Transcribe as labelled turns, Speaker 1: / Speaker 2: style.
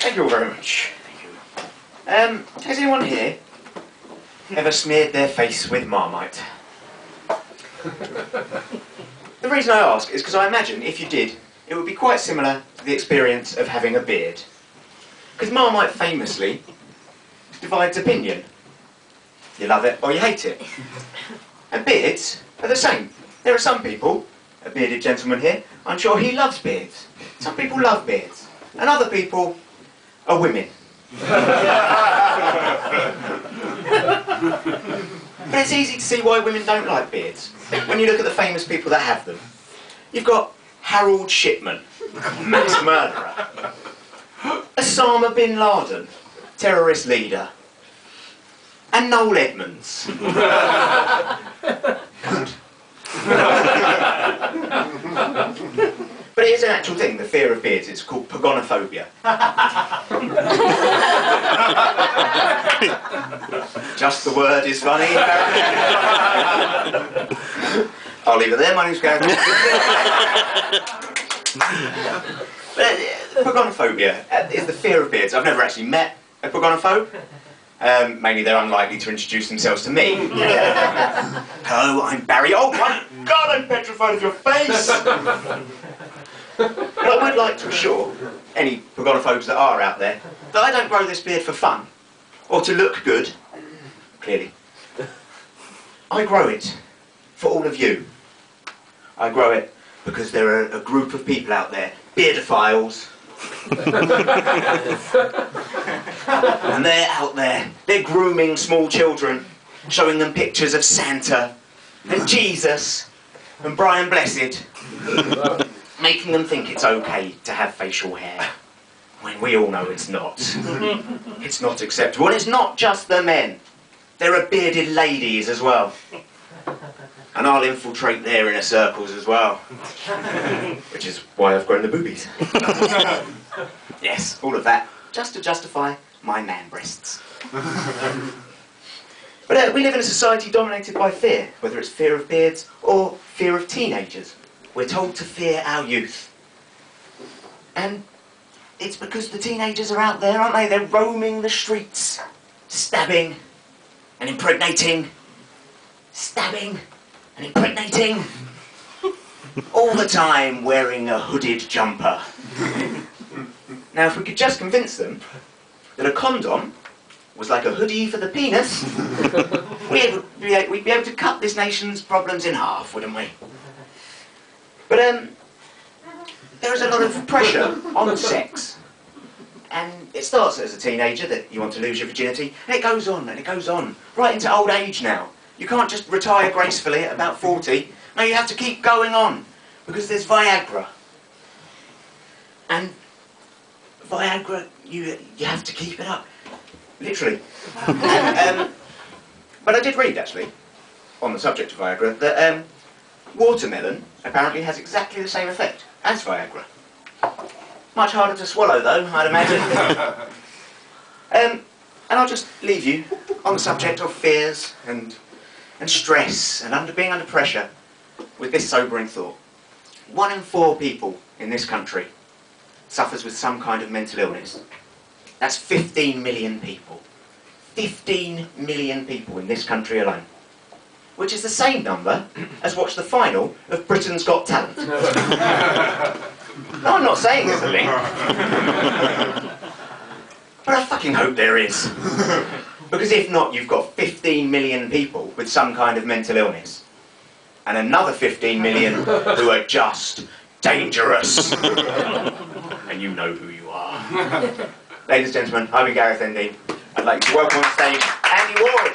Speaker 1: Thank you all very much. Thank you. Has anyone here ever smeared their face with Marmite? The reason I ask is because I imagine if you did, it would be quite similar to the experience of having a beard. Because Marmite famously divides opinion. You love it or you hate it. And beards are the same. There are some people, a bearded gentleman here, I'm sure he loves beards. Some people love beards. And other people are women. But it's easy to see why women don't like beards when you look at the famous people that have them. You've got Harold Shipman, mass murderer. Osama bin Laden, terrorist leader. And Noel Edmonds. But it is an actual thing, the fear of beards. It's called pagonophobia. Just the word is funny. I'll leave it there. My name's Gareth. Pagonophobia is the fear of beards. I've never actually met a pagonophobe. Mainly they're unlikely to introduce themselves to me. Hello, I'm Barry. Oh my God, I'm petrified of your face! But I would like to assure any pagonophobes that are out there that I don't grow this beard for fun, or to look good, clearly. I grow it for all of you. I grow it because there are a group of people out there, beardophiles, and they're out there, they're grooming small children, showing them pictures of Santa, and Jesus, and Brian Blessed, making them think it's okay to have facial hair, when we all know it's not. It's not acceptable, and it's not just the men. There are bearded ladies as well. And I'll infiltrate their inner circles as well. Which is why I've grown the boobies. Yes, all of that, just to justify my man breasts. But we live in a society dominated by fear, whether it's fear of beards or fear of teenagers. We're told to fear our youth. And it's because the teenagers are out there, aren't they? They're roaming the streets, stabbing and impregnating, stabbing and impregnating, all the time wearing a hooded jumper. Now, if we could just convince them that a condom was like a hoodie for the penis, we'd be able to cut this nation's problems in half, wouldn't we? But there is a lot of pressure on sex. And it starts as a teenager that you want to lose your virginity, and it goes on and it goes on, right into old age now. You can't just retire gracefully at about 40. No, you have to keep going on, because there's Viagra. And Viagra, you have to keep it up, literally. And, but I did read, actually, on the subject of Viagra, that watermelon apparently has exactly the same effect as Viagra. Much harder to swallow, though, I'd imagine. And I'll just leave you on the subject of fears and stress and being under pressure with this sobering thought. 1 in 4 people in this country suffers with some kind of mental illness. That's 15 million people. 15 million people in this country alone. Which is the same number as watched the final of Britain's Got Talent. No, I'm not saying there's a link. But I fucking hope there is. Because if not, you've got 15 million people with some kind of mental illness. And another 15 million who are just dangerous. And you know who you are. Ladies and gentlemen, I've been Gareth ND. I'd like to welcome on stage Andy Ward.